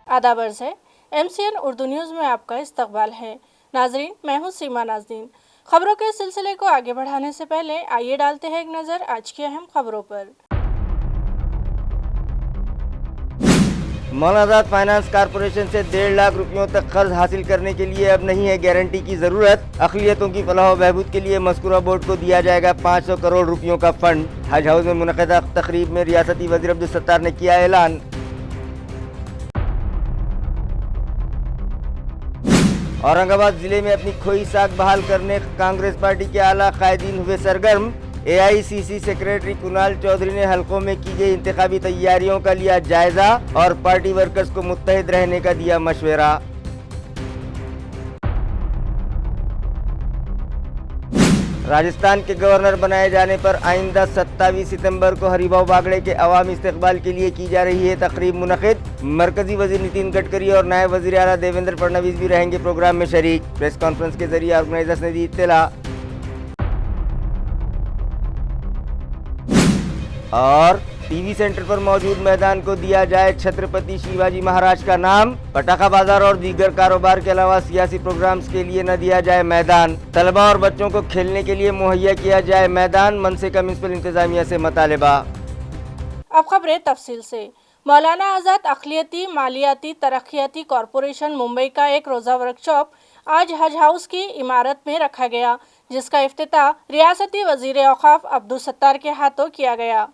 आदाब अर्ज़ है। MCN उर्दू न्यूज़ में आपका इस्तकबाल है। नाजरीन, मैं हूँ सीमा नाज़रीन। खबरों के सिलसिले को आगे बढ़ाने से पहले आइए डालते हैं एक नज़र आज की अहम खबरों पर। मौलाना फाइनेंस कॉरपोरेशन से 1.5 लाख रुपयों तक कर्ज हासिल करने के लिए अब नहीं है गारंटी की जरूरत। अक़लियतों की फलाह व बहबूद के लिए मज़कूरा बोर्ड को दिया जाएगा 500 करोड़ रुपयों का फंड। हज हाउस में मुनक़िदा तकरीब में रियासती वज़ीर अब्दुल सत्तार ने किया ऐलान। औरंगाबाद जिले में अपनी खोई साख बहाल करने कांग्रेस पार्टी के आला कायदीन हुए सरगर्म। AICC सेक्रेटरी कुणाल चौधरी ने हलकों में की गई इंतखाबी तैयारियों का लिया जायजा और पार्टी वर्कर्स को मुत्तहिद रहने का दिया मशवरा। राजस्थान के गवर्नर बनाए जाने पर आइंदा 27 सितंबर को हरिभाऊ बागड़े के अवामी इस्तकबाल के लिए की जा रही है तकरीब मुनक़िद। मरकजी वजीर नितिन गडकरी और नायब वजीर आला देवेंद्र फडणवीस भी रहेंगे प्रोग्राम में शरीक। प्रेस कॉन्फ्रेंस के जरिए ऑर्गेनाइजर्स ने दी इत्तला। और टीवी सेंटर पर मौजूद मैदान को दिया जाए छत्रपति शिवाजी महाराज का नाम। पटाखा बाजार और दीगर कारोबार के अलावा सियासी प्रोग्राम्स के लिए न दिया जाए मैदान। तलबा और बच्चों को खेलने के लिए मुहैया किया जाए मैदान। मनसे का म्युनिसिपल इंतजामिया से मुतालिबा। अब खबरें तफसील से। मौलाना आज़ाद अक़लियती मालियाती तरक्याती कॉरपोरेशन मुंबई का एक रोज़ा वर्कशॉप आज हज हाउस की इमारत में रखा गया, जिसका इफ्तिताह रियासती वज़ीर औक़ाफ़ अब्दुल सत्तार के हाथों किया गया।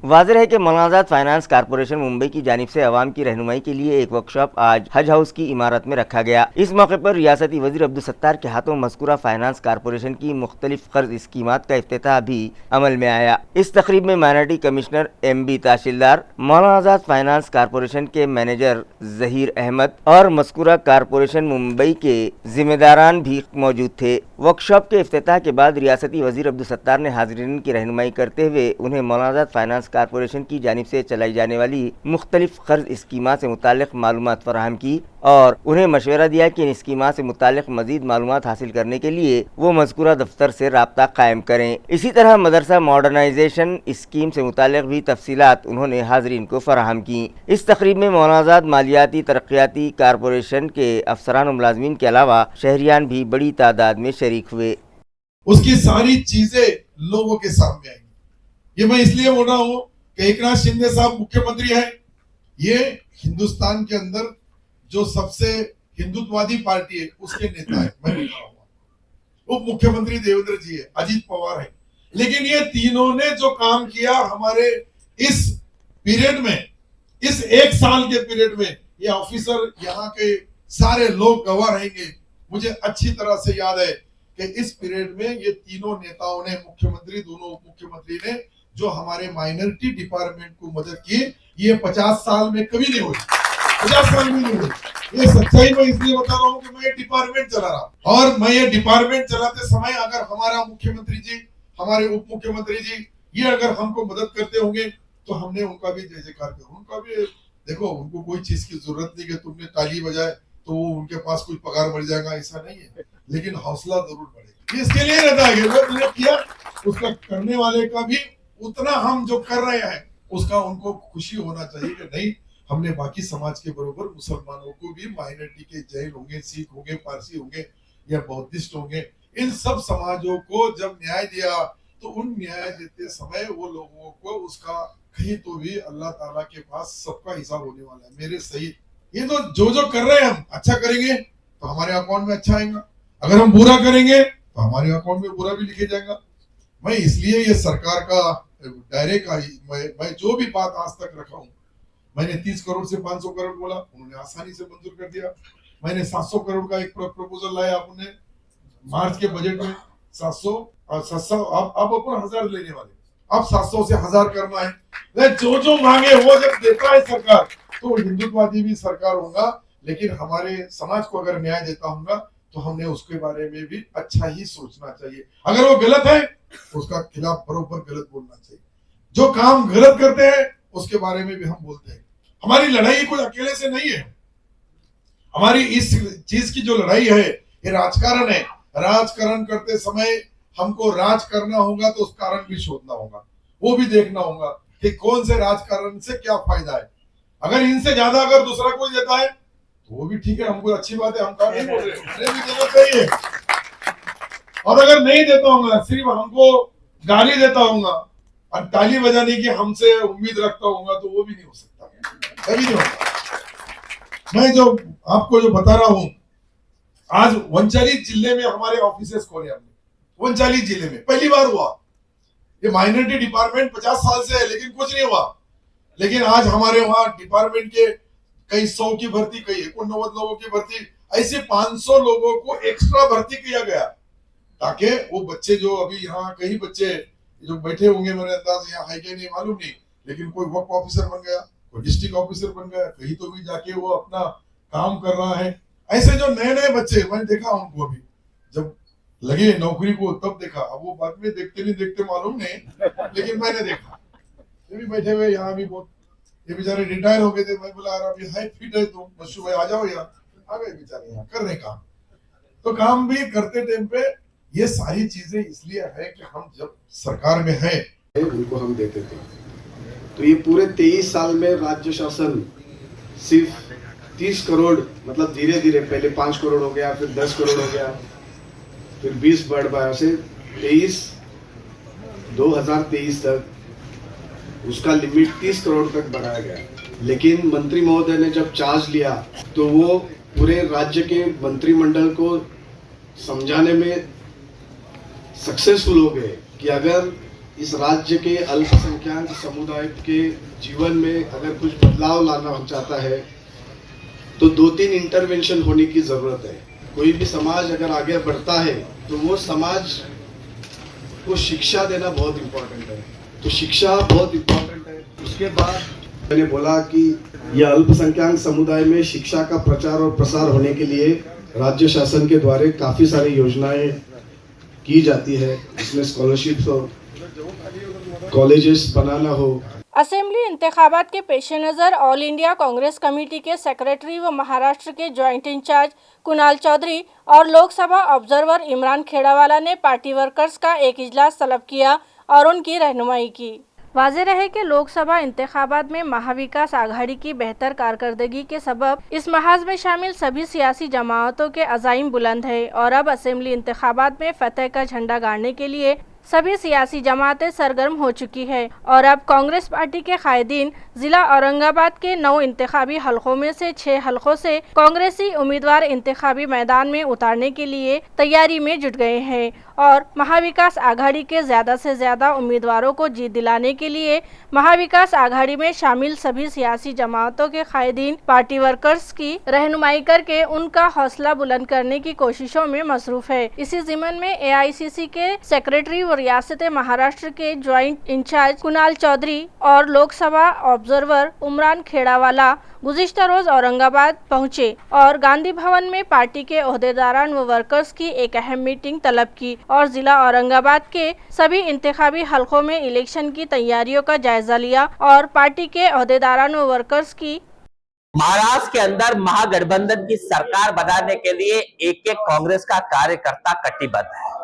वाज़ेह है कि मौलाना आज़ाद फाइनेंस कॉरपोरेशन मुंबई की जानिब से अवाम की रहनुमाई के लिए एक वर्कशॉप आज हज हाउस की इमारत में रखा गया। इस मौके पर रियासती वज़ीर अब्दुल सत्तार के हाथों मज़कूरा फाइनेंस कॉरपोरेशन की मुख्तलिफ कर्ज स्कीमात का इफ्तिताह भी अमल में आया। इस तकरीब में माइनॉरिटी कमिश्नर MB तहसीलदार, मौलाना आज़ाद फाइनेंस कॉरपोरेशन के मैनेजर ज़हीर अहमद और मज़कूरा कॉरपोरेशन मुंबई के जिम्मेदारान भी मौजूद थे। वर्कशॉप के इफ्तिताह के बाद रियासती वज़ीर अब्दुल सत्तार ने हाज़रीन की रहनुमाई करते हुए उन्हें मौलाना आज़ाद फाइनेंस कॉरपोरेशन की जानिब से चलाई जाने वाली मुख्तलिफ कर्ज स्कीमात से मुताल्लिक़ मालूमात फराहम की और उन्हें मशवरा दिया कि इन स्कीमात से मुताल्लिक़ मज़ीद मालूमात हासिल करने के लिए वो मज़कूरा दफ्तर से राब्ता कायम करें। इसी तरह मदरसा मॉडर्नाइजेशन स्कीम से मुताल्लिक़ भी तफसीलात उन्होंने हाज़रीन को फराहम की। इस तकरीब में मौलाना आज़ाद मालियाती तरक्याती कॉरपोरेशन के अफसरान और मुलाज़मीन के अलावा शहरियान भी बड़ी तादाद में शरीक हुए। उसकी सारी चीजें लोगों के सामने आएंगी। ये मैं इसलिए बोल रहा हूँ कि एकनाथ शिंदे साहब मुख्यमंत्री है। ये हिंदुस्तान के अंदर जो सबसे हिंदुत्ववादी पार्टी है उसके नेता है। मैं लिखा हुआ उप मुख्यमंत्री देवेंद्र जी है, अजीत पवार है। लेकिन ये तीनों ने जो काम किया हमारे इस पीरियड में, इस एक साल के पीरियड में, ये ऑफिसर यहाँ के सारे लोग गवाह रहेंगे। मुझे अच्छी तरह से याद है कि इस पीरियड में ये तीनों नेताओं ने, मुख्यमंत्री, दोनों उप मुख्यमंत्री ने जो हमारे माइनॉरिटी डिपार्टमेंट को मदद की, ये 50 साल में कभी नहीं हुई। 50 साल में नहीं हुई। ये सच्चाई मैं इसलिए बता रहा हूँ कि मैं ये डिपार्टमेंट चला रहा हूँ और मैं ये डिपार्टमेंट चलाते समय अगर हमारा मुख्यमंत्री जी, हमारे उप मुख्यमंत्री जी ये अगर हमको मदद करते होंगे तो हमने उनका भी जय जयकार किया। उनका भी देखो, उनको कोई चीज की जरूरत नहीं कि तुमने ताली बजाए तो उनके पास कोई पगार बढ़ जाएगा, ऐसा नहीं है, लेकिन हौसला जरूर बढ़ेगा। इसके लिए रहता है कि वो तुमने किया, उसका करने वाले का भी उतना हम जो कर रहे हैं उसका उनको खुशी होना चाहिए कि नहीं, हमने बाकी समाज के बरोबर मुसलमानों को भी, माइनॉरिटी के जैन होंगे, सिख होंगे, पारसी होंगे या बौद्धिस्ट होंगे, इन सब समाजों को जब न्याय दिया तो उन न्याय देते समय वो लोगों को उसका कहीं तो भी अल्लाह ताला के पास सबका हिसाब होने वाला है। मेरे सही ये तो जो कर रहे हैं, हम अच्छा करेंगे तो हमारे अकाउंट में अच्छा आएगा, अगर हम बुरा करेंगे तो हमारे अकाउंट में बुरा भी लिखे जाएगा। मैं इसलिए ये सरकार का डायरेक्ट मैं जो भी बात आज तक रखा हूँ, मैंने 30 करोड़ से 500 करोड़ बोला, उन्होंने आसानी से मंजूर कर दिया। मैंने 700 करोड़ का एक प्रपोजल लाया, आपने मार्च के बजट में 700 और 700 अब अपन 1000 लेने वाले, अब 700 से 1000 करना है। जो मांगे वो जब देता है सरकार तो हिंदुत्ववादी भी सरकार होगा, लेकिन हमारे समाज को अगर न्याय देता होगा तो हमने उसके बारे में भी अच्छा ही सोचना चाहिए। अगर वो गलत है उसका खिलाफ बरोबर गलत बोलना चाहिए। जो काम गलत करते हैं उसके बारे में भी हम बोलते हैं। हमारी लड़ाई कोई अकेले से नहीं है। हमारी इस चीज की जो लड़ाई है ये राजकारण है। राजकारण करते समय हमको राज करना होगा तो उस कारण भी शोधना होगा, वो भी देखना होगा कि कौन से राजकारण से क्या फायदा है। अगर इनसे ज्यादा अगर दूसरा कोई देता है तो वो भी ठीक है, हमको अच्छी बात है, हम काम नहीं बोल रहे, हमें भी देना चाहिए। और अगर नहीं देता हूँ, सिर्फ हमको गाली देता हूँ और ताली बजाने की हमसे उम्मीद रखता हूँ, तो वो भी नहीं हो सकता, कभी नहीं होता। मैं जो आपको जो बता रहा हूँ, आज वंचाली जिले में हमारे ऑफिसेस खोले हमने, वंचाली जिले में पहली बार हुआ। ये माइनॉरिटी डिपार्टमेंट 50 साल से है लेकिन कुछ नहीं हुआ, लेकिन आज हमारे वहां डिपार्टमेंट के कई 100 की भर्ती, कई 89 लोगों की भर्ती, ऐसे 500 लोगों को एक्स्ट्रा भर्ती किया गया, ताकि वो बच्चे जो अभी यहाँ कई बच्चे जो बैठे होंगे, मेरे अंदाज यहाँ है कि नहीं मालूम नहीं, लेकिन कोई वर्क ऑफिसर बन गया, कोई डिस्ट्रिक्ट ऑफिसर बन गया, कहीं तो भी जाके वो अपना काम कर रहा है। ऐसे जो नए नए बच्चे मैंने देखा उनको, अभी जब लगे नौकरी को तब देखा, अब वो बाद में देखते नहीं देखते मालूम नहीं, लेकिन मैंने देखा। ये भी बैठे हुए यहाँ भी बहुत, ये बेचारे रिटायर हो गए थे, मैं बोला यार अभी हाई फिट है तुम, बच्चू भाई आ जाओ यहाँ, आ गए बेचारे यहाँ कर रहे काम। तो काम भी करते टाइम पे ये सारी चीजें इसलिए है कि हम जब सरकार में है उनको हम देते थे। तो ये पूरे 23 साल में राज्य शासन सिर्फ 30 करोड़, मतलब धीरे धीरे पहले 5 करोड़ हो गया, फिर 10 करोड़ हो गया, फिर 20 बढ़ पाया से 2023 तक उसका लिमिट 30 करोड़ तक बढ़ाया गया। लेकिन मंत्री महोदय ने जब चार्ज लिया तो वो पूरे राज्य के मंत्रिमंडल को समझाने में सक्सेसफुल हो गए कि अगर इस राज्य के अल्पसंख्यक समुदाय के जीवन में अगर कुछ बदलाव लाना चाहता है तो 2-3 इंटरवेंशन होने की जरूरत है। कोई भी समाज अगर आगे बढ़ता है तो वो समाज को शिक्षा देना बहुत इम्पोर्टेंट है, तो शिक्षा बहुत इम्पोर्टेंट है। उसके बाद मैंने बोला कि यह अल्पसंख्यक समुदाय में शिक्षा का प्रचार और प्रसार होने के लिए राज्य शासन के द्वारा काफी सारी योजनाएं की जाती है, जिसमें स्कॉलरशिप हो, कॉलेजेस बनाना हो। असेंबली इंतखाबात के पेश नज़र ऑल इंडिया कांग्रेस कमेटी के सेक्रेटरी व महाराष्ट्र के ज्वाइंट इंचार्ज कुणाल चौधरी और लोकसभा ऑब्जर्वर इमरान खेड़ावाला ने पार्टी वर्कर्स का एक इजलास तलब किया और उनकी रहनुमाई की। वाज़ेह रहे कि लोकसभा इंतखाबात में महाविकास आघाड़ी की बेहतर कारकर्दगी के सबब इस महाज में शामिल सभी सियासी जमातों के अज़ाइम बुलंद है और अब असेंबली इंतखाबात में फतह का झंडा गाड़ने के लिए सभी सियासी जमातें सरगर्म हो चुकी है और अब कांग्रेस पार्टी के कायदीन जिला औरंगाबाद के 9 इंतखाबी हलकों में से 6 हलकों से कांग्रेसी उम्मीदवार इंतखाबी मैदान में उतारने के लिए तैयारी में जुट गए हैं और महाविकास आघाड़ी के ज़्यादा से ज़्यादा उम्मीदवारों को जीत दिलाने के लिए महाविकास आघाड़ी में शामिल सभी सियासी जमातों के कायदीन पार्टी वर्कर्स की रहनुमाई करके उनका हौसला बुलंद करने की कोशिशों में मसरूफ है। इसी ज़िमन में AICC के सेक्रेटरी व रियासत महाराष्ट्र के ज्वाइंट इंचार्ज कुणाल चौधरी और लोकसभा ऑब्जर्वर इमरान खेड़ावाला गुज़िश्ता रोज औरंगाबाद पहुंचे और गांधी भवन में पार्टी के ओहदेदारान व वर्कर्स की एक अहम मीटिंग तलब की और जिला औरंगाबाद के सभी इंतखाबी हलकों में इलेक्शन की तैयारियों का जायजा लिया और पार्टी के ओहदेदारान व वर्कर्स की महाराष्ट्र के अंदर महागठबंधन की सरकार बनाने के लिए एक एक कांग्रेस का कार्यकर्ता कटिबद्ध है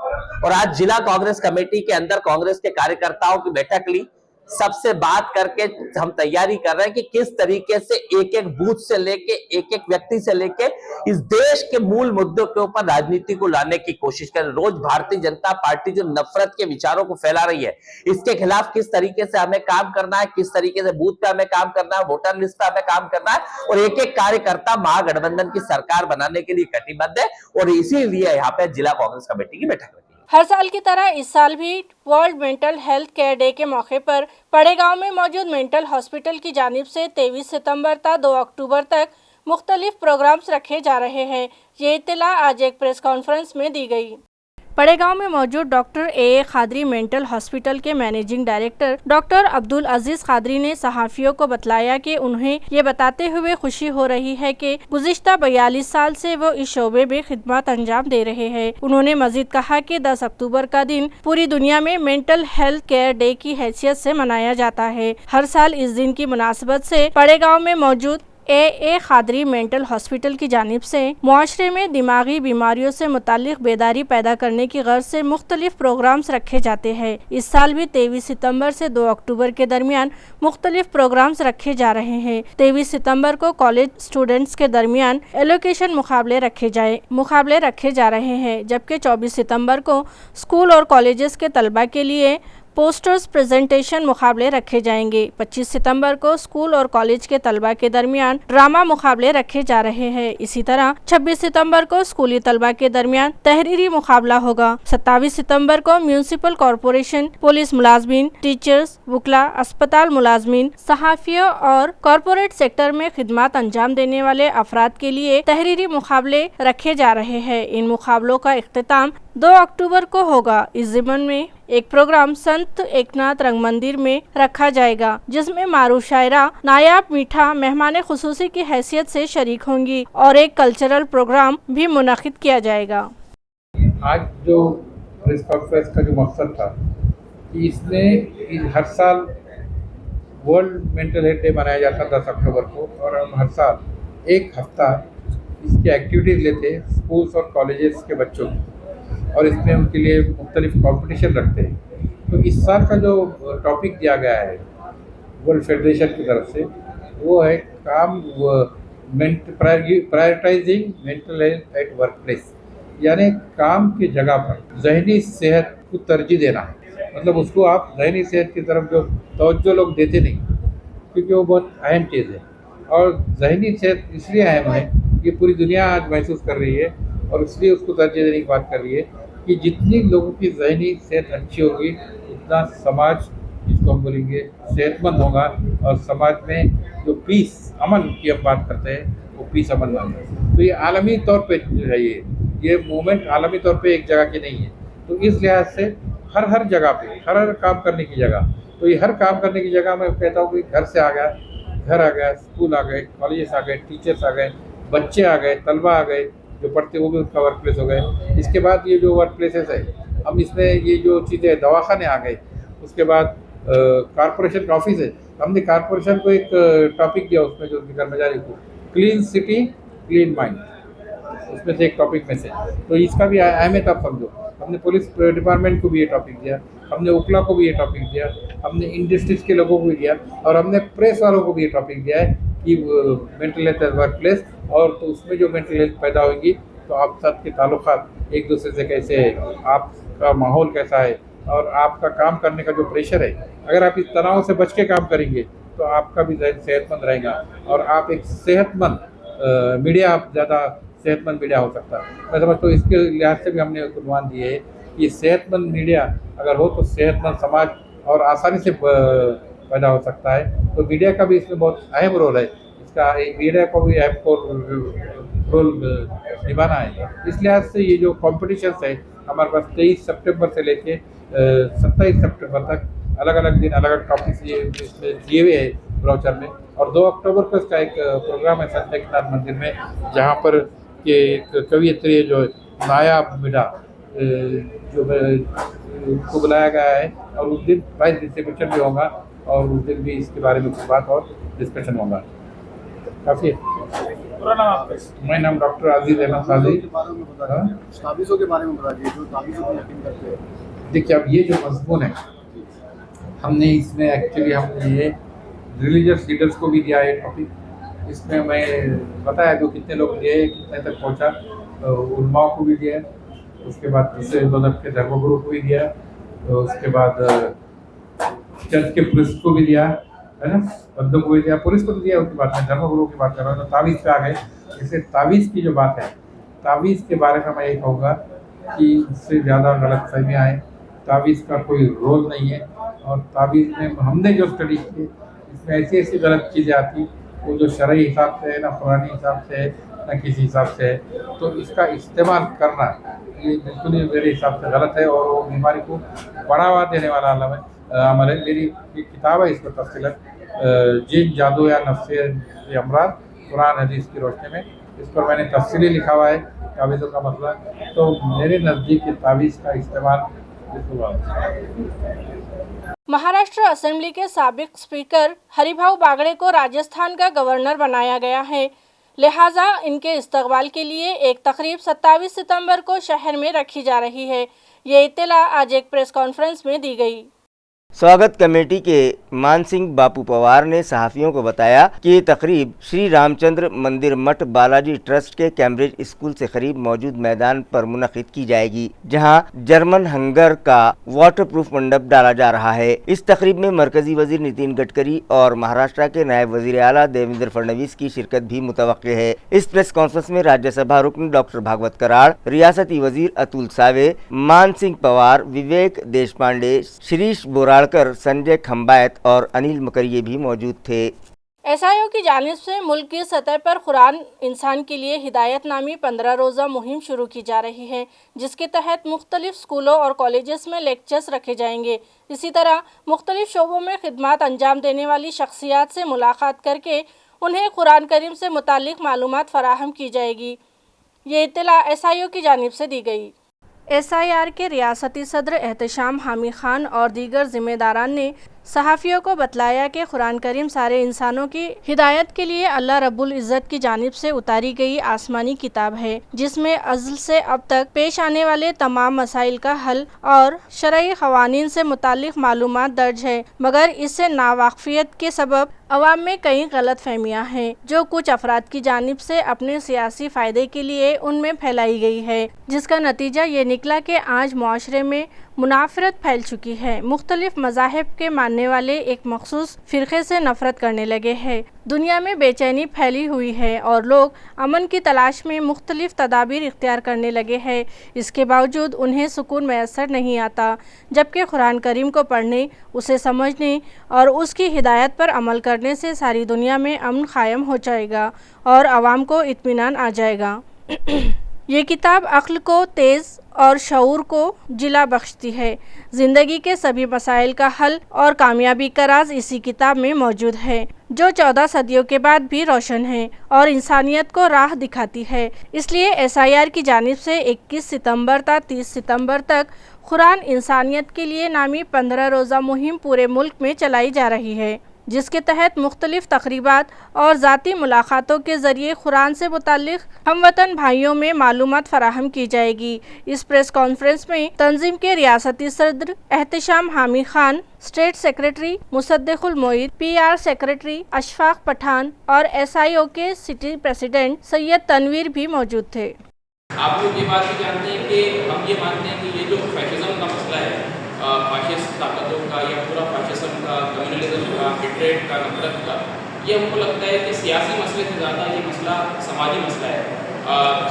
और आज जिला कांग्रेस कमेटी के अंदर कांग्रेस के कार्यकर्ताओं की बैठक ली। सबसे बात करके हम तैयारी कर रहे हैं कि किस तरीके से एक एक बूथ से लेके एक एक व्यक्ति से लेके इस देश के मूल मुद्दों के ऊपर राजनीति को लाने की कोशिश करें। रोज भारतीय जनता पार्टी जो नफरत के विचारों को फैला रही है, इसके खिलाफ किस तरीके से हमें काम करना है, किस तरीके से बूथ पे हमें काम करना है, वोटर लिस्ट पे हमें काम करना है और एक एक कार्यकर्ता महागठबंधन की सरकार बनाने के लिए कटिबद्ध है और इसीलिए यहाँ पे जिला कांग्रेस कमेटी की बैठक रखी। हर साल की तरह इस साल भी world mental health care day के मौके पर पड़ेगांव में मौजूद मेंटल हॉस्पिटल की जानिब से 23 सितंबर तक 2 अक्टूबर तक मुख्तलिफ प्रोग्राम्स रखे जा रहे हैं। ये इत्तला आज एक प्रेस कॉन्फ्रेंस में दी गई। पड़ेगांव में मौजूद doctor AA Qadri mental hospital के मैनेजिंग डायरेक्टर डॉक्टर अब्दुल अजीज खादरी ने सहाफ़ियों को बतलाया कि उन्हें ये बताते हुए खुशी हो रही है कि गुज़िश्ता 42 साल से वो इस शोबे में खिदमत अंजाम दे रहे हैं। उन्होंने मजीद कहा कि 10 अक्टूबर का दिन पूरी दुनिया में मेंटल हेल्थ केयर डे की हैसियत से मनाया जाता है। हर साल इस दिन की मुनासबत से पड़ेगांव में मौजूद ए खादरी मेंटल हॉस्पिटल की जानिब से मुआशरे में दिमागी बीमारियों से मुतालिक बेदारी पैदा करने की गर्ज से मुख्तलिफ प्रोग्राम्स रखे जाते हैं। इस साल भी 23 सितंबर से 2 अक्टूबर के दरमियान मुख्तलिफ प्रोग्राम्स रखे जा रहे हैं। 23 सितंबर को कॉलेज स्टूडेंट्स के दरमियान एलोकेशन मुकाबले रखे जा रहे हैं, जबकि 24 सितंबर को स्कूल और कॉलेजेस के तलबा के लिए पोस्टर्स प्रेजेंटेशन मुकाबले रखे जाएंगे। 25 सितंबर को स्कूल और कॉलेज के तलबा के दरमियान ड्रामा मुकाबले रखे जा रहे हैं। इसी तरह 26 सितंबर को स्कूली तलबा के दरमियान तहरीरी मुकाबला होगा। 27 सितंबर को म्यूनिसिपल कॉरपोरेशन, पुलिस मुलाजमीन, टीचर्स, वकला, अस्पताल मुलाजमीन, सहाफियों और कॉरपोरेट सेक्टर में खिदमत अंजाम देने वाले अफराद के लिए तहरीरी मुकाबले रखे जा रहे हैं। इन मुकाबलों का इख्तिताम 2 अक्टूबर को होगा। इस ज़िमन में एक प्रोग्राम संत एकनाथ रंग मंदिर में रखा जाएगा, जिसमें मारूफ शायरा नायाब मीठा मेहमान खुसूसी की हैसियत से शरीक होंगी और एक कल्चरल प्रोग्राम भी मुनक़िद किया जाएगा। आज जो प्रेस कॉन्फ्रेंस का जो मकसद था कि इसमें हर साल वर्ल्ड मेंटल हेल्थ डे मनाया जाता 10 अक्टूबर को, और हम हर साल एक हफ्ता इसकी एक्टिविटीज़ लेते हैं स्कूल्स और कॉलेजेस के बच्चों की, और इसमें उनके लिए मुख्तलिफ कंपटीशन रखते हैं। तो इस साल का जो टॉपिक दिया गया है वर्ल्ड फेडरेशन की तरफ से, वो है काम prioritising mental health at work place, यानी काम की जगह पर जहनी सेहत को तरजीह देना। मतलब उसको आप जहनी सेहत की तरफ जो तवज्जो लोग देते नहीं, क्योंकि वो बहुत अहम चीज़ है। और जहनी सेहत इसलिए अहम है कि पूरी दुनिया आज महसूस कर रही है, और इसलिए उसको तरजीह देने की बात कर रही है कि जितनी लोगों की जहनी सेहत अच्छी होगी, उतना समाज, जिसको हम बोलेंगे, सेहतमंद होगा, और समाज में जो पीस अमन की हम बात करते हैं, वो पीस अमन होगा। तो ये आलमी तौर पे जो है, ये मूवमेंट आलमी तौर पे एक जगह की नहीं है। तो इस लिहाज से हर जगह पे हर काम करने की जगह, तो ये हर काम करने की जगह मैं कहता हूँ कि घर से आ गया, घर आ गया, स्कूल आ गए, कॉलेजेस आ गए, टीचर्स आ गए, बच्चे आ गए, तलबा आ गए जो पढ़ते, वो भी उनका वर्क प्लेस हो गए। इसके बाद ये जो वर्क प्लेसेस है, अब इसमें ये जो चीज़ें दवाखाने आ गए, उसके बाद कारपोरेशन का ऑफिस है। हमने कारपोरेशन को एक टॉपिक दिया, उसमें जो कर्मचारी को क्लीन सिटी क्लीन माइंड, उसमें से एक टॉपिक में से, तो इसका भी अहमियत आप समझो। हमने पुलिस डिपार्टमेंट को भी ये टॉपिक दिया, हमने उकला को भी ये टॉपिक दिया, हमने इंडस्ट्रीज के लोगों को भी दिया, और हमने प्रेस वालों को भी ये टॉपिक दिया है कि mental health as workplace, और तो उसमें जो मेंटल हेल्थ पैदा होगी तो आप साथ के ताल्लुकात एक दूसरे से कैसे है, आपका माहौल कैसा है, और आपका काम करने का जो प्रेशर है, अगर आप इस तनाव से बच के काम करेंगे तो आपका भी जहन सेहतमंद रहेगा, और आप एक सेहतमंद मीडिया, आप ज़्यादा सेहतमंद मीडिया हो सकता है। मैं समझता हूँ इसके लिहाज से भी हमने कुर्बान दिए है कि सेहतमंद मीडिया अगर हो तो सेहतमंद समाज और आसानी से पैदा हो सकता है। तो मीडिया का भी इसमें बहुत अहम रोल है, इसका मीडिया को भी अहम रोल निभाना है। इस लिहाज से ये जो कॉम्पिटिशन है हमारे पास 23 सितंबर से लेके 27 सितंबर तक अलग अलग दिन अलग अलग टॉपिक्स दिए हुए हैं ब्राउचर में, और 2 अक्टूबर को इसका एक प्रोग्राम है संत एकनाथ मंदिर में, जहाँ पर ये कवियत्री जो नायाब मीठा जो को बुलाया गया है, और उस दिन प्राइज डिस्ट्रीब्यूशन भी होगा, और उस दिन भी इसके बारे में कुछ बात और डिस्कशन होगा। काफ़ी है। मेरा नाम डॉक्टर आजीज अहमद साजी। ताबीज़ों के बारे में बताइए, जो ताबीज़ों को यकीन करते हैं। देखिए, अब ये जो मजमून है, हमने इसमें एक्चुअली हमने ये रिलीजियस लीडर्स को भी दिया है टॉपिक। इसमें मैं बताया जो कितने लोग दिए, कितने तक पहुंचा, उलमा को भी दिया, उसके बाद दूसरे मजहब के धर्मगुरु को भी दिया, तो उसके बाद चर्च के पुलिस को भी दिया, है ना, बंदों को भी दिया, पुलिस को तो दिया, उसके बाद मैं धर्मगुरु की बात कर रहा हूँ। तो तावीज़ पे आ गए। जैसे तावीज़ की जो बात है, तावीज़ के बारे में मैं ये कहूँगा कि इससे ज़्यादा गलत फहमियाँ आए। तावीज़ का कोई रोल नहीं है, और तावीज़ में हमने जो स्टडी की इसमें ऐसी ऐसी गलत चीज़ें आती, वो जो शरई हिसाब से है, ना पुरानी हिसाब से है, ना किसी हिसाब से है। तो इसका इस्तेमाल करना ये बिल्कुल ही मेरे हिसाब से गलत है, और वो बीमारी को बढ़ावा देने वाला अमल है। मेरी एक किताब है इसको तफसीलन, जिन जादू या नफ्से अमराज कुरान हदीस की रोशनी में, इस पर मैंने तफसीली लिखा हुआ है तावीज़ों का मसला। तो मेरे नज़दीक तावीज़ का इस्तेमाल महाराष्ट्र असेंबली के साबिक स्पीकर हरिभाऊ बागड़े को राजस्थान का गवर्नर बनाया गया है, लिहाजा इनके इस्तकबाल के लिए एक तकरीब 27 सितंबर को शहर में रखी जा रही है। ये इत्तला आज एक प्रेस कॉन्फ्रेंस में दी गई। स्वागत कमेटी के मान सिंह बापू पवार ने सहाफियों को बताया कि ये तकरीब श्री रामचंद्र मंदिर मठ बालाजी ट्रस्ट के कैम्ब्रिज स्कूल से करीब मौजूद मैदान पर मुनक़िद की जाएगी, जहां जर्मन हंगर का वाटरप्रूफ मंडप डाला जा रहा है। इस तकरीब में मरकजी वजीर नितिन गडकरी और महाराष्ट्र के नायब वजीर आला देवेंद्र फडणवीस की शिरकत भी मुतवक्के है। इस प्रेस कॉन्फ्रेंस में राज्यसभा रुकन डॉक्टर भागवत कराड़, रियासती वजीर अतुल सावे, मान सिंह पवार, विवेक देशपांडे, शिरीष बोराड़कर, संजय खंबायत और अनिल मकरिये भी मौजूद थे। एसआईओ की जानिब से मुल्क की सतह पर कुरान इंसान के लिए हिदायत नामी 15 रोज़ा मुहिम शुरू की जा रही है, जिसके तहत मुख्तलिफ स्कूलों और कॉलेजेस में लेक्चर्स रखे जाएंगे। इसी तरह मुख्तलिफ शोबों में खिदमात अंजाम देने वाली शख्सियात से मुलाकात करके उन्हें कुरान करीम से मुतालिक मालूमात फराहम की जाएगी। ये इत्तला एसआईओ की जानिब से दी गई। एसआईआर के रियासती सदर एहतशाम हामी खान और दीगर जिम्मेदारान ने सहाफ़ियों को बतलाया कि कुरान करीम सारे इंसानों की हिदायत के लिए अल्लाह रब्बुल इज़्ज़त की जानिब से उतारी गई आसमानी किताब है, जिसमें अज़ल से अब तक पेश आने वाले तमाम मसाइल का हल और शरई क़वानीन से मुतालिक मालूमात दर्ज है। मगर इससे नावाक़फ़ियत के सबब अवाम में कई गलत फहमियाँ हैं, जो कुछ अफराद की जानिब से अपने सियासी फ़ायदे के लिए उनमें फैलाई गई है, जिसका नतीजा ये निकला कि आज मुआशरे में मुनाफरत फैल चुकी है। मुख्तलिफ मज़ाहिब के मानने वाले एक मखसूस फ़िरक़े से नफ़रत करने लगे हैं। दुनिया में बेचैनी फैली हुई है और लोग अमन की तलाश में मुख्तलिफ तदाबीर इख्तियार करने लगे हैं। इसके बावजूद उन्हें सुकून मैसर नहीं आता, जबकि कुरान करीम को पढ़ने, उसे समझने और उसकी हिदायत पर अमल करने से सारी दुनिया में अमन कायम हो जाएगा और आवाम को इत्मीनान आ जाएगा। ये किताब अक्ल को तेज़ और शऊर को जिला बख्शती है। ज़िंदगी के सभी मसाइल का हल और कामयाबी का राज इसी किताब में मौजूद है, जो 14 सदियों के बाद भी रोशन है और इंसानियत को राह दिखाती है। इसलिए एसआईआर की जानिब से 21 सितंबर तक 30 सितंबर तक कुरान इंसानियत के लिए नामी 15 रोज़ा मुहिम पूरे मुल्क में चलाई जा रही है, जिसके तहत मुख्तलिफ तकरीबात और ज़ाती मुलाकातों के ज़रिए कुरान से मुताल्लिक़ हमवतन भाइयों में मालूमात फराहम की जाएगी। इस प्रेस कॉन्फ्रेंस में तंजीम के रियासती सदर Ehtesham Hami Khan, state secretary Musaddiqul Moid, PR secretary Ashfaq Pathan और SIO के सिटी प्रेसिडेंट सैयद तनवीर भी मौजूद थे। आप लोग ये बात भी जानते हैं कि हम ये मानते हैं कि ये जो फैशिज्म का मसला है, फाशिस्ट ताकतों का या पूरा फाशिज्म का, कम्युनलिज्म का, हिटरेट का, नफरत का, ये हमको लगता है कि सियासी मसले से ज़्यादा ये मसला समाजी मसला है।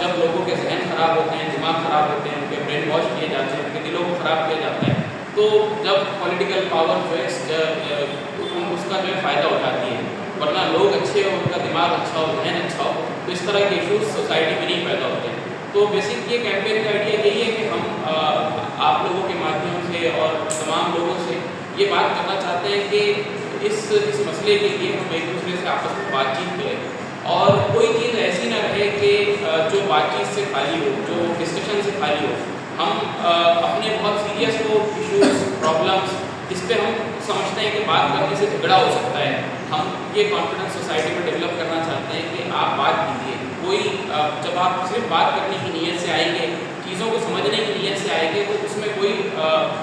जब लोगों के जहन ख़राब होते हैं, दिमाग ख़राब होते हैं, उनके ब्रेन वॉश किए जाते हैं, उनके दिलों को ख़राब किया जाता है, तो जब पॉलिटिकल पावर जो है उसका जो है फ़ायदा उठाती है। वरना लोग अच्छे हो, उनका दिमाग अच्छा हो, जहन अच्छा हो, तो इस तरह के इशूज़ सोसाइटी में नहीं पैदा होते हैं। तो बेसिक ये कैंपेन का आइडिया यही है कि हम आप लोगों के माध्यम से और तमाम लोगों से ये बात करना चाहते हैं कि इस मसले के लिए हम एक दूसरे से आपस में बातचीत करें और कोई चीज़ ऐसी ना रहे कि जो बातचीत से खाली हो, जो डिस्कशन से खाली हो। हम अपने बहुत सीरियस वो इशूज़, प्रॉब्लम्स, इस पर हम समझते हैं कि बात करने से झगड़ा हो सकता है। हम ये कॉन्फिडेंस सोसाइटी में डेवलप करना चाहते हैं कि आप बात कीजिए। कोई जब आप सिर्फ बात करने की नीयत से आएंगे, चीज़ों को समझने की नीयत से आएंगे, तो उसमें कोई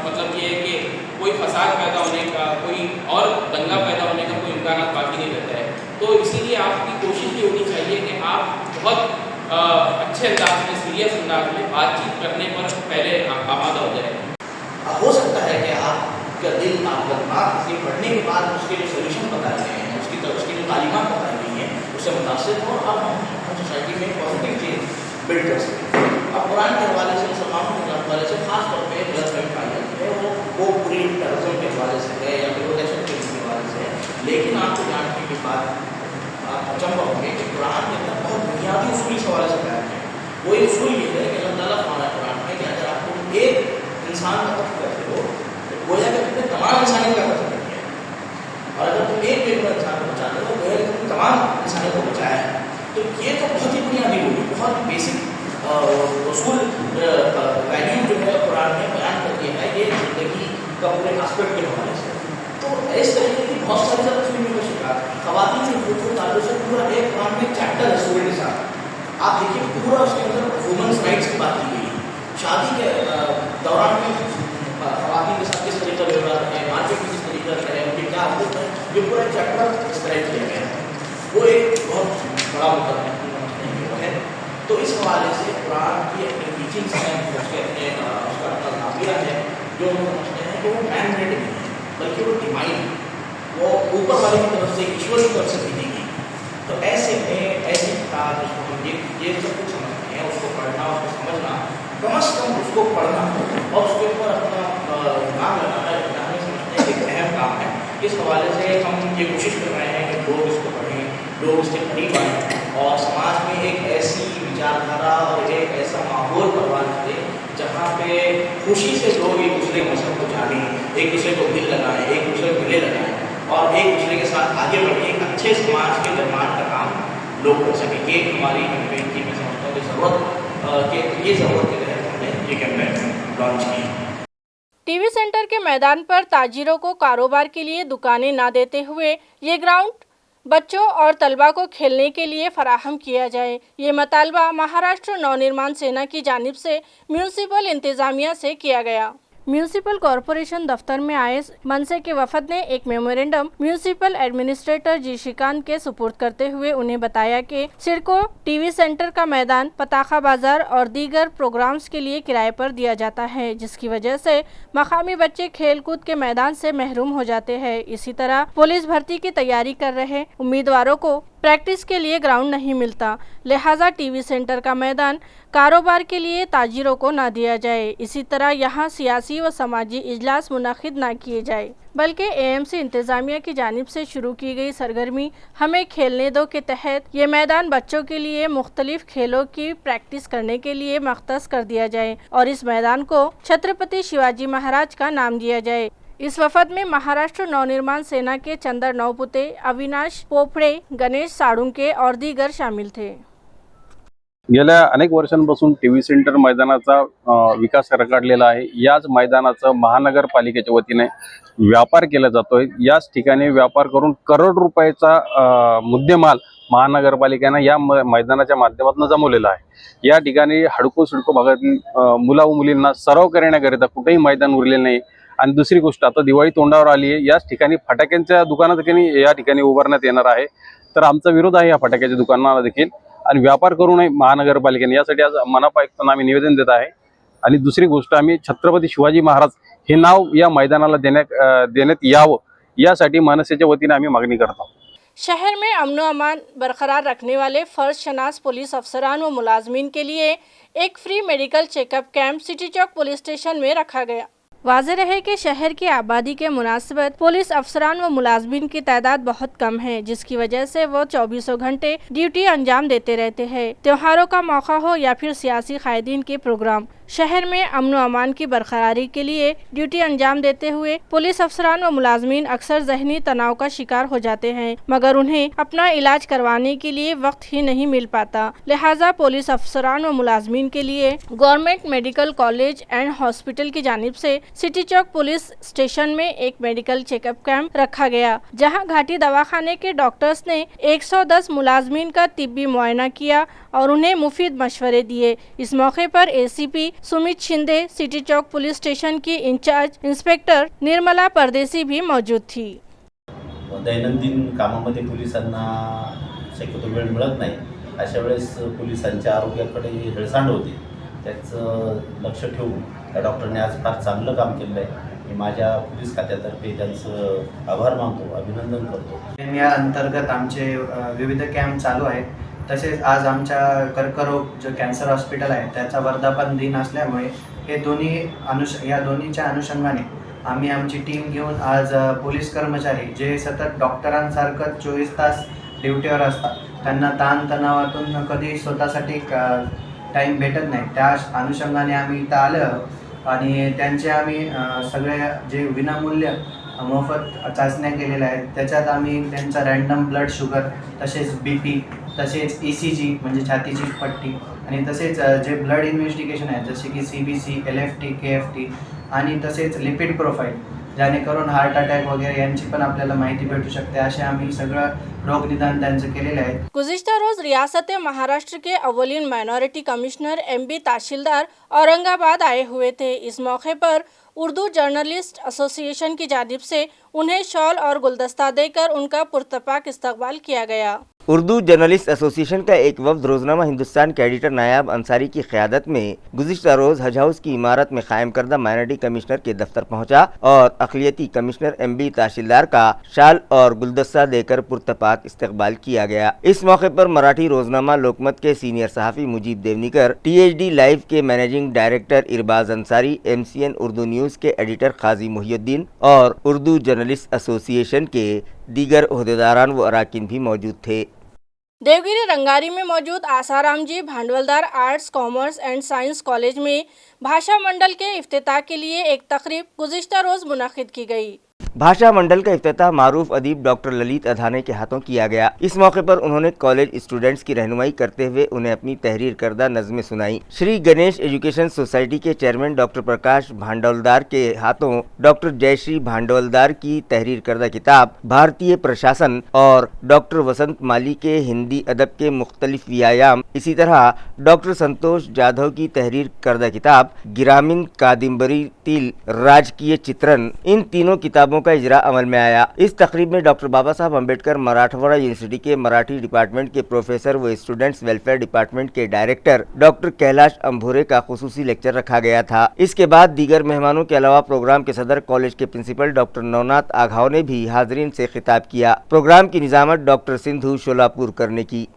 मतलब ये है कि कोई फसाद पैदा होने का, कोई और दंगा पैदा होने का कोई इम्कान बाकी नहीं रहता है। तो इसीलिए आपकी कोशिश ये होनी चाहिए कि आप बहुत अच्छे अंदाज में, सीरियस अंदाज में बातचीत करने पर पहले आमादा हो जाए। हो सकता है कि आपका दिल, आपका दिमाग किसी पढ़ने के बाद उसके जो सोल्यूशन बताए गए हैं, उसकी जो तालीमात बताई गई हैं, उससे मुतासिर हो और अब हम सोसाइटी में पॉजिटिव चेंज बिल्ड कर सकें। अब कुरान के हवाले से, मुसलमानों के हवाले से खास तौर पर गलतफहमी पाई जाती है, वो पूरी टेररिज्म के हवाले से है या फिर दहशत के हवाले से है। लेकिन आपको जानने की बात, आप अचंभव होंगे कि कुरान के अंदर बहुत बुनियादी उसूल इस हवाले से बयान है। वो उसूल ये है कि अल्लाह ताला हमारा कुरान में कि अगर आपको एक इंसान का कत्ल करते हो तो गोया कि तुमने तमाम इंसानियत का कत्ल कर दिया, और अगर तुम एक बेगुनाह इंसान को बचाते हो गोया कि तुमने तमाम इंसानियत को बचाया है। तो ये तो बहुत ही बुनियादी होगी, बहुत बेसिक उसूल वैल्यू जो है कुरान में बयान कर दिया है। ये का पूरे एस्पेक्ट के हवाले से। तो इस तरीके की बहुत सारी ज़्यादा फिल्में का शिकार ख़वातीन के हुकूक़ ताल्लुक़ से पूरा एक कुरान में चैप्टर है सूरह निसा। आप देखिए पूरा उसके अंदर वुमेन्स राइट्स की बात की गई है। शादी के दौरान में ख़वातीन के साथ किस तरीके का व्यवहार है, मार्केट में किस तरीके का है, उनके क्या हकूक़ है, ये पूरा चैप्टर डिस्क्राइब किया गया है। वो एक बहुत बड़ा मुद्दा है। तो इस हवाले से कुरान की अपनी टीचिंग्स हैं, उसका अपना नाबिया है, जो हम समझते हैं कि वो मैन मेड नहीं है, बल्कि वो डिवाइन, वो ऊपर वाले की तरफ से, ईश्वर की तरफ से दी गई। तो ऐसे में ऐसी किताब जिसको हम ये सब कुछ समझते हैं, उसको पढ़ना, उसको समझना, कम से कम उसको पढ़ना और उसके ऊपर अपना दिमाग लगाना हमें समझते हैं कि एक अहम काम है। इस हवाले से हम ये कोशिश कर रहे हैं कि लोग इसको पढ़ें, लोग इसके करीब आएँ और समाज में एक ऐसी विचारधारा और एक ऐसा माहौल परवान करे जहाँ पे खुशी से लोग एक दूसरे के मसले को जानें, एक दूसरे को दिल लगाएं, एक दूसरे को गले लगाएं और एक दूसरे के साथ आगे बढ़ के एक अच्छे समाज के निर्माण का काम लोग कर सकें। ये हमारी कैंपेन की मैं समझता हूँ कि ज़रूरत के तहत हमने ये कैंपेन लॉन्च की। टीवी सेंटर के मैदान पर ताजिरों को कारोबार के लिए दुकानें ना देते हुए ये ग्राउंड बच्चों और तलबा को खेलने के लिए फराहम किया जाए। ये मुतालबा महाराष्ट्र नवनिर्माण सेना की जानिब से म्यूनिसिपल इंतजामिया से किया गया। म्यूनिसिपल कॉरपोरेशन दफ्तर में आए मनसे के वफद ने एक मेमोरेंडम म्यूनिसिपल एडमिनिस्ट्रेटर जी श्रीकांत के सुपुर्द करते हुए उन्हें बताया कि सिडको टीवी सेंटर का मैदान, पताखा बाजार और दीगर प्रोग्राम्स के लिए किराए पर दिया जाता है, जिसकी वजह से मकामी बच्चे खेल कूद के मैदान से महरूम हो जाते हैं। इसी तरह पुलिस भर्ती की तैयारी कर रहे उम्मीदवारों को प्रैक्टिस के लिए ग्राउंड नहीं मिलता, लिहाजा टीवी सेंटर का मैदान कारोबार के लिए ताजिरों को ना दिया जाए। इसी तरह यहाँ सियासी व समाजी इजलास मुनक़िद ना किए जाए, बल्कि एएमसी इंतज़ामिया की जानिब से शुरू की गई सरगर्मी हमें खेलने दो के तहत ये मैदान बच्चों के लिए मुख्तलिफ खेलों की प्रैक्टिस करने के लिए मख्तस कर दिया जाए और इस मैदान को छत्रपति शिवाजी महाराज का नाम दिया जाए। इस वफद में महाराष्ट्र नवनिर्माण सेना के चंदर नवपुते, अविनाश पोफळे, गणेश साळुंके और दीगर शामिल थे। गेल्या अनेक वर्षांपासून टीव्ही सेंटर मैदानाचा विकास रखडलेला आहे। याच मैदानाचा महानगरपालिकेच्या वतीने व्यापार केला जातोय। याच ठिकाणी व्यापार करून करोड रुपयाचा मुद्देमाल महानगरपालिकेने या मैदानाच्या माध्यमातून जमवलेला आहे। या ठिकाणी हडको सिडको भागातील मुला व मुलींना सराव करण्याकरिता कुठेही मैदान उरलेले नाही। आणि दुसरी गोष्ट, आता दिवाळी तोंडावर आली आहे, याच ठिकाणी फटाक्यांच्या दुकानं देखील या ठिकाणी उभारण्यात येणार आहे। तर आमचा विरोध आहे या फटाक्याच्या दुकानाला देखील आणि व्यापार करू नये महानगरपालिकेने, यासाठी आज मनपा आयुक्तांना आम्ही निवेदन देत आहे। आणि दुसरी गोष्ट, आम्ही छत्रपती शिवाजी महाराज हे नाव या मैदानाला देण्यात यावं, यासाठी मनसेच्या वतीने आम्ही मागणी करत आहोत। शहर में अमन अमान बरकरार रखने वाले फर्ज शनास पुलिस अफसरान व मुलाजमीन के लिए एक free medical checkup camp city Chowk police station में रखा गया। वाज़ेह रहे कि शहर की आबादी के मुनासिबत पुलिस अफसरान व मुलाजमीन की तादाद बहुत कम है, जिसकी वजह से वो 24 घंटे ड्यूटी अंजाम देते रहते हैं। त्योहारों का मौका हो या फिर सियासी कायदीन के प्रोग्राम, शहर में अमन व अमान की बरकरारी के लिए ड्यूटी अंजाम देते हुए पुलिस अफसरान व मुलाजमीन अक्सर जहनी तनाव का शिकार हो जाते हैं, मगर उन्हें अपना इलाज करवाने के लिए वक्त ही नहीं मिल पाता। लिहाजा पुलिस अफसरान व मुलाजमीन के लिए government medical college and hospital की जानिब से सिटी चौक पुलिस स्टेशन में एक मेडिकल चेकअप कैंप रखा गया, जहां घाटी दवाखाने के डॉक्टर्स ने 110 मुलाजमीन का तिब्बी मुआयना किया और उन्हें मुफीद मशवरे दिए। इस मौके पर ACP Sumit Shinde, city Chowk police station की इंचार्ज इंस्पेक्टर निर्मला परदेसी भी मौजूद थी। दैनंदिन कामामध्ये पोलिसांना शक्यतो वेळ मिळत नाही, अशा वेळेस पोलिसांच्या आरोग्याकडे हेळसांड होते। त्याचं लक्ष ठेवून त्या डॉक्टरने आज फार चांगलं काम केलं आहे। मी माझ्या पोलीस खात्यातर्फे त्यांचं आभार मानतो, अभिनंदन करतो। या अंतर्गत आमचे विविध कॅम्प चालू आहेत। तसेच आज आमच्या कर्करोग जो कॅन्सर हॉस्पिटल आहे त्याचा वर्धापन दिन असल्यामुळे हे या दोन्हीच्या अनुषंगाने आम्ही आमची टीम घेऊन आज पोलीस कर्मचारी जे सतत डॉक्टरांसारखं 24 तास ड्युटीवर असतात, त्यांना ताणतणावातून कधी स्वतःसाठी टाईम भेटत नाही, त्या अनुषंगाने आम्ही इथं आलं आणि त्यांचे आम्ही सगळे जे विनामूल्य मोफत चाचण्या केलेल्या आहेत, त्याच्यात आम्ही त्यांचा रँडम ब्लड शुगर, तसेच BP, तसेच ECG म्हणजे छातीची पट्टी आणि तसेच जे ब्लड इन्व्हेस्टिगेशन आहे जसे की CBC, LFT, KFT आणि तसेच लिपिड प्रोफाईल, जेणेकरून हार्ट अटॅक वगैरे यांची पण आपल्याला माहिती भेटू शकते। असे आम्ही सगळं रोग निदान त्यांचं केलेले आहे। गुज़िश्ता रोज रियासत महाराष्ट्र के अव्वलीन माइनॉरिटी कमिश्नर MB तहसीलदार औरंगाबाद आए हुए थे। इस मौके पर उर्दू जर्नलिस्ट एसोसिएशन की जानिब से उन्हें शॉल और गुलदस्ता देकर उनका पुरतपाक इस्तकबाल किया गया। उर्दू जर्नलिस्ट एसोसिएशन का एक वफ्द रोजनामा हिंदुस्तान के एडिटर नायाब अंसारी की क़यादत में गुज़िश्ता रोज हज हाउस की इमारत में कायम करदा माइनॉरिटी कमिश्नर के दफ्तर पहुंचा और अक़लियती कमिश्नर MB तहसीलदार का शाल और गुलदस्ता देकर पुरतपाक इस्तकबाल किया गया। इस मौके पर मराठी रोजनामा लोकमत के सीनियर सहाफ़ी मुजीब देवनीकर, THD लाइव के managing director Irbaz Ansari, MCN Urdu news के एडिटर काजी मुहियुद्दीन और उर्दू जर्नलिस्ट एसोसिएशन के दीगर ओहदेदारान व अराकीन भी मौजूद थे। देवगिरी रंगारी में मौजूद आसाराम जी भांडवलदार arts commerce and science college में भाषा मंडल के इफ्तिताह के लिए एक तकरीब गुज़िश्ता रोज मुनक़िद की गई। भाषा मंडल का इफ्तिताह मारूफ अदीब डॉक्टर ललित अधाने के हाथों किया गया। इस मौके पर उन्होंने कॉलेज स्टूडेंट्स की रहनुमाई करते हुए उन्हें अपनी तहरीर करदा नज़में सुनाई। श्री गणेश एजुकेशन सोसाइटी के चेयरमैन डॉक्टर प्रकाश भांडवलदार के हाथों डॉक्टर जयश्री भांडवलदार की तहरीर करदा किताब भारतीय प्रशासन और डॉक्टर वसंत माली के हिंदी अदब के मुख्तलिफ व्यायाम, इसी तरह डॉक्टर संतोष जाधव की तहरीर करदा किताब गिरामीन कादम्बरी तिल राजकीय चित्रण, इन तीनों किताबों का इजरा अमल में आया। इस तकरीब में डॉक्टर बाबा साहब अम्बेडकर मराठवाड़ा यूनिवर्सिटी के मराठी डिपार्टमेंट के प्रोफेसर व स्टूडेंट्स वेलफेयर डिपार्टमेंट के डायरेक्टर डॉक्टर कैलाश अंभोरे का खुसूसी लेक्चर रखा गया था। इसके बाद दीगर मेहमानों के अलावा प्रोग्राम के सदर कॉलेज के प्रिंसिपल डॉक्टर नवनाथ आघाव ने भी हाजरीन से खिताब किया। प्रोग्राम की निजामत डॉक्टर सिंधु शोलापुर करने की।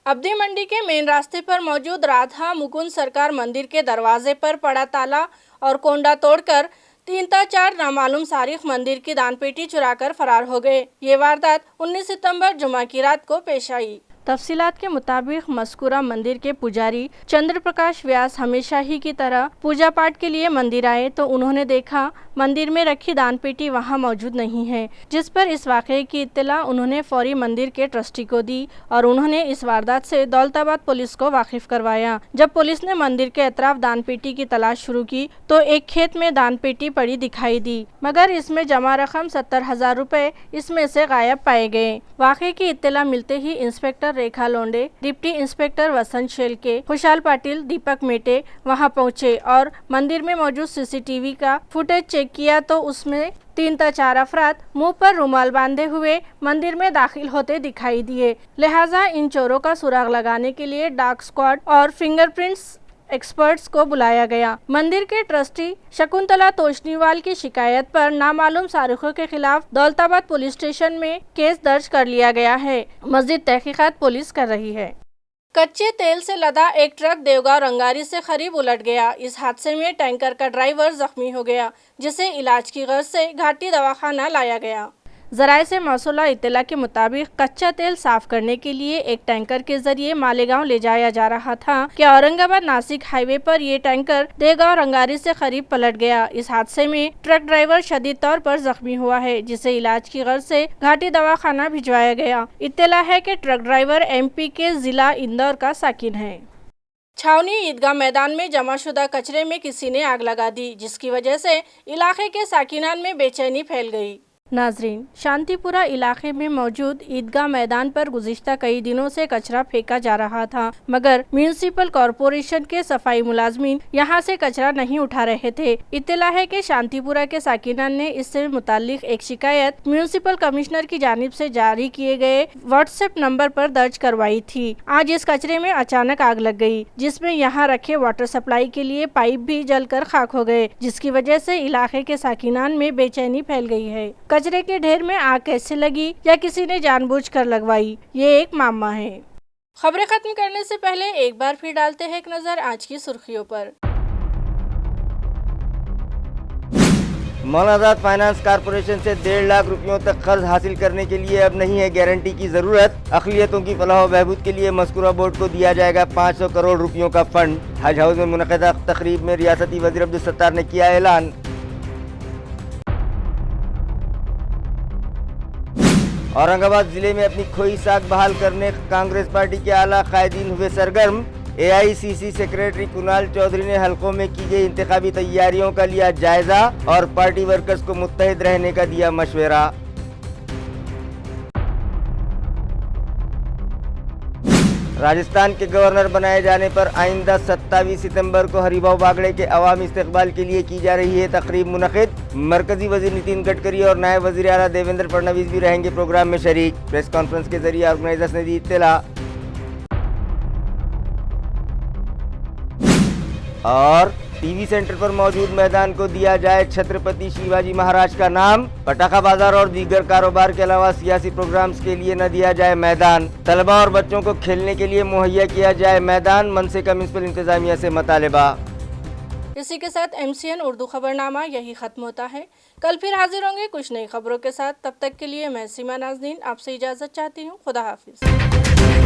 अब्दी मंडी के मेन रास्ते पर मौजूद राधा मुकुंद सरकार मंदिर के दरवाजे पर पड़ा ताला और कोंडा तोड़कर 3-4 नामालूम सारिक मंदिर की दानपेटी चुराकर फरार हो गए। ये वारदात 19 सितंबर जुमा की रात को पेश आई। तफसीलात के मुताबिक मस्कुरा मंदिर के पुजारी चंद्र प्रकाश व्यास हमेशा ही की तरह पूजा पाठ के लिए मंदिर आए तो उन्होंने देखा मंदिर में रखी दानपेटी वहां मौजूद नहीं है, जिस पर इस वाक़े की इत्तला उन्होंने फौरी मंदिर के ट्रस्टी को दी और उन्होंने इस वारदात से दौलताबाद पुलिस को वाकिफ करवाया। जब पुलिस ने मंदिर के अतराफ दानपेटी की तलाश शुरू की तो एक खेत में दानपेटी पड़ी दिखाई दी, मगर इसमें जमा रकम 70,000 रुपए इसमें से गायब पाए गए। वाक़े की इत्तला मिलते ही इंस्पेक्टर रेखा लोंडे, डिप्टी इंस्पेक्टर वसंत शेलके, खुशहाल पाटिल, दीपक मेटे वहां पहुंचे और मंदिर में मौजूद CCTV का फुटेज चेक किया तो उसमें 3-4 अफराद मुंह पर रुमाल बांधे हुए मंदिर में दाखिल होते दिखाई दिए। लिहाजा इन चोरों का सुराग लगाने के लिए डॉग स्क्वाड और फिंगरप्रिंट्स एक्सपर्ट्स को बुलाया गया। मंदिर के ट्रस्टी शकुंतला तोशनीवाल की शिकायत पर नामालूम सारिकों के खिलाफ दौलताबाद पुलिस स्टेशन में केस दर्ज कर लिया गया है। मज़ीद तहकीकात पुलिस कर रही है। कच्चे तेल से लदा एक ट्रक देवगांव रंगारी से करीब उलट गया। इस हादसे में टैंकर का ड्राइवर जख्मी हो गया, जिसे इलाज की गर्ज से घाटी दवाखाना लाया गया। ज़राए से मौसूला इत्तला के मुताबिक कच्चा तेल साफ करने के लिए एक टैंकर के जरिए मालेगांव ले जाया जा रहा था कि औरंगाबाद नासिक हाईवे पर ये टैंकर देवगांव रंगारी से करीब पलट गया। इस हादसे में ट्रक ड्राइवर शदीद तौर पर जख्मी हुआ है, जिसे इलाज की गर्ज से घाटी दवाखाना भिजवाया गया। इत्तला है कि ट्रक ड्राइवर MP के जिला इंदौर का साकिन है। छावनी ईदगाह मैदान में जमाशुदा कचरे में किसी ने आग लगा दी, जिसकी वजह से इलाके के साकिनान में बेचैनी फैल गई। नाजरीन, शांतिपुरा इलाके में मौजूद ईदगाह मैदान पर गुज़िश्ता कई दिनों से कचरा फेंका जा रहा था, मगर म्यूनिसिपल कॉरपोरेशन के सफाई मुलाजमीन यहां से कचरा नहीं उठा रहे थे। इत्तला है कि शांतिपुरा के साकिनान ने इससे मुताल्लिक एक शिकायत म्यूनिसिपल कमिश्नर की जानिब से जारी किए गए व्हाट्सएप नंबर पर दर्ज करवाई थी। आज इस कचरे में अचानक आग लग गई, जिसमें यहाँ रखे वाटर सप्लाई के लिए पाइप भी जलकर खाक हो गए, जिसकी वजह से इलाके के साकिनान में बेचैनी फैल गई है। कचरे के ढेर में आग कैसे लगी या किसी ने जानबूझकर लगवाई, ये एक मामला है। खबरें खत्म करने से पहले एक बार फिर डालते हैं एक नजर आज की सुर्खियों पर। मौलाना फाइनेंस कॉरपोरेशन से 1.5 लाख रुपयों तक कर्ज हासिल करने के लिए अब नहीं है गारंटी की जरूरत। अक़लियतों की फलाह व बहबूद के लिए मज़कूरा बोर्ड को दिया जाएगा 500 करोड़ रुपयों का फंड। हज हाउस में मुनक़िदा तकरीब में रियासती वज़ीर अब्दुल सत्तार ने किया ऐलान। औरंगाबाद जिले में अपनी खोई साख बहाल करने कांग्रेस पार्टी के आला कायदीन हुए सरगर्म। AICC सेक्रेटरी कुणाल चौधरी ने हलकों में की गई इंतखाबी तैयारियों का लिया जायजा और पार्टी वर्कर्स को मुत्तहिद रहने का दिया मशवरा। राजस्थान के गवर्नर बनाए जाने पर आइंदा 27 सितंबर को हरिभाऊ बागड़े के अवामी इस्तकबाल के लिए की जा रही है तकरीब मुनक़िद। मरकजी वजीर नितिन गडकरी और नायब वजीर आला देवेंद्र फडणवीस भी रहेंगे प्रोग्राम में शरीक। प्रेस कॉन्फ्रेंस के जरिए ऑर्गेनाइजर्स ने दी इत्तला। और टीवी सेंटर पर मौजूद मैदान को दिया जाए छत्रपति शिवाजी महाराज का नाम। पटाखा बाजार और दीगर कारोबार के अलावा सियासी प्रोग्राम्स के लिए न दिया जाए मैदान। तलबा और बच्चों को खेलने के लिए मुहैया किया जाए मैदान। मनसे का म्युनिसिपल इंतजामिया से मुतालिबा। इसी के साथ MCN उर्दू खबरनामा यही खत्म होता है। कल फिर हाजिर होंगे कुछ नई खबरों के साथ। तब तक के लिए मैं सीमा नाज़नीन आपसे इजाज़त चाहती हूँ। खुदा हाफिज़।